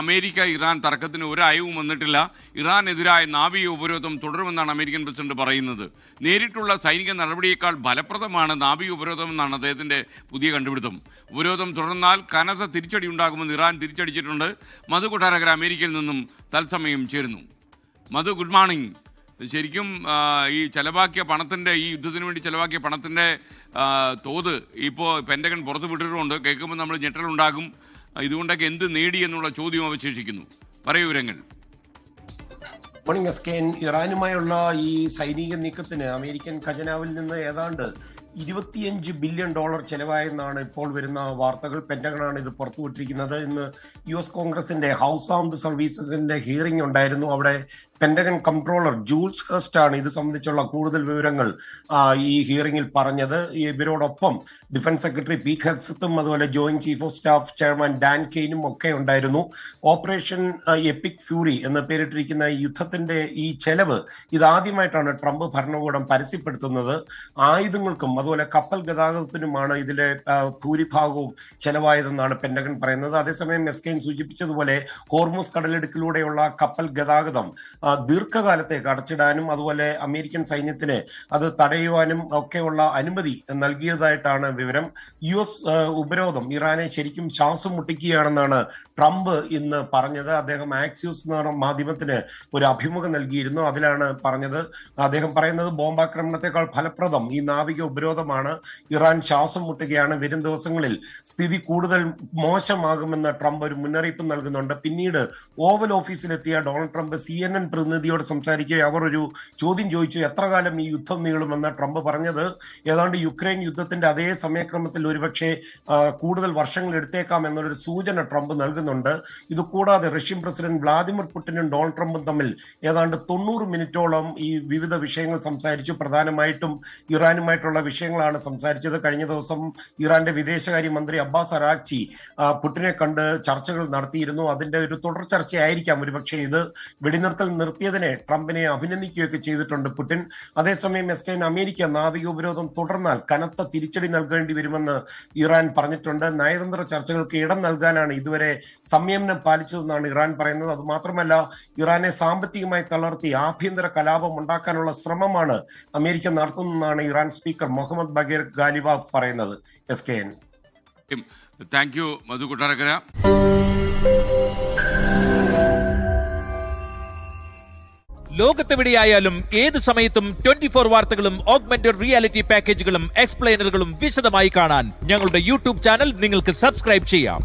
America Iran തർക്കത്തിന് ഒരു അയവും വന്നിട്ടില്ല. ഇറാനെതിരായ നാവിക ഉപരോധം തുടരുമെന്നാണ് അമേരിക്കൻ പ്രസിഡന്റ് പറയുന്നത്. നേരിട്ടുള്ള സൈനിക നടപടിയേക്കാൾ ഫലപ്രദമാണ് നാവിക ഉപരോധം എന്നാണ് അദ്ദേഹത്തിൻ്റെ പുതിയ കണ്ടുപിടുത്തം. ഉപരോധം തുടർന്നാൽ കനത്ത തിരിച്ചടി ഉണ്ടാകുമെന്ന് ഇറാൻ തിരിച്ചടിച്ചിട്ടുണ്ട്. മധു കൊട്ടാരക്കര അമേരിക്കയിൽ നിന്നും തത്സമയം ചേരുന്നു. മധു, ഗുഡ് മോർണിംഗ്. ശരിക്കും ഈ ചെലവാക്കിയ പണത്തിൻ്റെ, ഈ യുദ്ധത്തിന് വേണ്ടി ചെലവാക്കിയ പണത്തിൻ്റെ തോത് ഇപ്പോൾ പെൻറ്റഗൺ പുറത്തു വിട്ടിട്ടുണ്ട്. കേൾക്കുമ്പോൾ നമ്മൾ ഞെട്ടലുണ്ടാകും. ഇതുകൊണ്ടൊക്കെ എന്ത് നേടി എന്നുള്ള ചോദ്യം അവശേഷിക്കുന്നു. പറയൂ വിവരങ്ങൾ. മോർണിംഗ് എസ്കെൻ. ഇറാനുമായുള്ള ഈ സൈനിക നീക്കത്തിന് അമേരിക്കൻ ഖജനാവിൽ നിന്ന് ഏതാണ്ട് $25 ബില്യൺ ചെലവായെന്നാണ് ഇപ്പോൾ വരുന്ന വാർത്തകൾ. പെന്റഗണാണ് ഇത് പുറത്തുവിട്ടിരിക്കുന്നത്. ഇന്ന് US കോൺഗ്രസിന്റെ ഹൗസ് ആംഡ് സർവീസസിന്റെ ഹിയറിംഗ് ഉണ്ടായിരുന്നു. അവിടെ പെന്റഗൺ കൺട്രോളർ ജൂൾസ് ഹേസ്റ്റ് ആണ് ഇത് സംബന്ധിച്ചുള്ള കൂടുതൽ വിവരങ്ങൾ ഈ ഹിയറിംഗിൽ പറഞ്ഞത്. ഇവരോടൊപ്പം ഡിഫൻസ് സെക്രട്ടറി പീറ്റ് ഹെഗ്സത്തും അതുപോലെ joint chief of staff chairman Dan കെയ്നും ഒക്കെ ഉണ്ടായിരുന്നു. ഓപ്പറേഷൻ എപ്പിക് ഫ്യൂറി എന്ന് പേരിട്ടിരിക്കുന്ന യുദ്ധത്തിന്റെ ഈ ചെലവ് ഇതാദ്യമായിട്ടാണ് ട്രംപ് ഭരണകൂടം പരസ്യപ്പെടുത്തുന്നത്. ആയുധങ്ങൾക്കും അതുപോലെ കപ്പൽ ഗതാഗതത്തിനുമാണ് ഇതിലെ ഭൂരിഭാഗവും ചെലവായതെന്നാണ് പെന്റഗൺ പറയുന്നത്. അതേസമയം എസ്കെൻ സൂചിപ്പിച്ചതുപോലെ ഹോർമുസ് കടലിടുക്കിലൂടെയുള്ള കപ്പൽ ഗതാഗതം ദീർഘകാലത്തേക്ക് അടച്ചിടാനും അതുപോലെ അമേരിക്കൻ സൈന്യത്തിന് അത് തടയുവാനും ഒക്കെയുള്ള അനുമതി നൽകിയതായിട്ടാണ് വിവരം. US ഉപരോധം ഇറാനെ ശരിക്കും ശ്വാസം മുട്ടിക്കുകയാണെന്നാണ് ട്രംപ് ഇന്ന് പറഞ്ഞത്. അദ്ദേഹം ആക്സിയോസ് എന്ന് പറഞ്ഞ മാധ്യമത്തിന് ഒരു അഭിമുഖം നൽകിയിരുന്നു. അതിലാണ് പറഞ്ഞത്. അദ്ദേഹം പറയുന്നത് ബോംബാക്രമണത്തെക്കാൾ ഫലപ്രദം ഈ നാവിക ഉപരോധമാണ്. ഇറാൻ ശ്വാസം മുട്ടുകയാണ്. വരും ദിവസങ്ങളിൽ സ്ഥിതി കൂടുതൽ മോശമാകുമെന്ന് ട്രംപ് ഒരു മുന്നറിയിപ്പ് നൽകുന്നുണ്ട്. പിന്നീട് ഓവൽ ഓഫീസിലെത്തിയ ഡൊണാൾഡ് ട്രംപ് CNN പ്രതിനിധിയോട് സംസാരിക്കുക അവർ ഒരു ചോദ്യം ചോദിച്ചു, എത്ര കാലം ഈ യുദ്ധം നീളുമെന്ന്. ട്രംപ് പറഞ്ഞത് ഏതാണ്ട് യുക്രൈൻ യുദ്ധത്തിന്റെ അതേ സമയക്രമത്തിൽ ഒരുപക്ഷെ കൂടുതൽ വർഷങ്ങൾ എടുത്തേക്കാം എന്നൊരു സൂചന ട്രംപ് നൽകുന്നുണ്ട്. ഇത് കൂടാതെ റഷ്യൻ പ്രസിഡന്റ് വ്ളാദിമിർ പുടിനും ഡൊണാൾഡ് ട്രംപും തമ്മിൽ ഏതാണ്ട് 90 മിനിറ്റോളം ഈ വിവിധ വിഷയങ്ങൾ സംസാരിച്ചു. പ്രധാനമായിട്ടും ഇറാനുമായിട്ടുള്ള വിഷയങ്ങളാണ് സംസാരിച്ചത്. കഴിഞ്ഞ ദിവസം ഇറാന്റെ വിദേശകാര്യമന്ത്രി അബ്ബാസ് അറാക്ചി പുടിനെ കണ്ട് ചർച്ചകൾ നടത്തിയിരുന്നു. അതിന്റെ ഒരു തുടർ ചർച്ചയായിരിക്കാം ഒരുപക്ഷെ ഇത്. വെടിനിർത്തൽ നിർത്തിയതിനെ ട്രംപിനെ അഭിനന്ദിക്കുകയൊക്കെ ചെയ്തിട്ടുണ്ട് പുടിൻ. അതേസമയം എസ്കെൻ, അമേരിക്ക നാവിക ഉപരോധം തുടർന്നാൽ കനത്ത തിരിച്ചടി നൽകേണ്ടി വരുമെന്ന് ഇറാൻ പറഞ്ഞിട്ടുണ്ട്. നയതന്ത്ര ചർച്ചകൾക്ക് ഇടം നൽകാനാണ് ഇതുവരെ സംയമനം പാലിച്ചതെന്നാണ് ഇറാൻ പറയുന്നത്. അത് മാത്രമല്ല, ഇറാനെ സാമ്പത്തികമായി തളർത്തി ആഭ്യന്തര കലാപം ഉണ്ടാക്കാനുള്ള ശ്രമമാണ് അമേരിക്ക നടത്തുന്നതെന്നാണ് Iran speaker Mohammad Bagher Ghalibaf പറയുന്നത്. എസ്കെൻ. Thank you Madhu Kottarakkara. ലോകത്തെവിടെയായാലും ഏത് സമയത്തും 24 വാർത്തകളും ഓഗ്മെന്റഡ് റിയാലിറ്റി പാക്കേജുകളും എക്സ്പ്ലെയിനറുകളും വിശദമായി കാണാൻ ഞങ്ങളുടെ YouTube ചാനൽ നിങ്ങൾക്ക് സബ്സ്ക്രൈബ് ചെയ്യാം.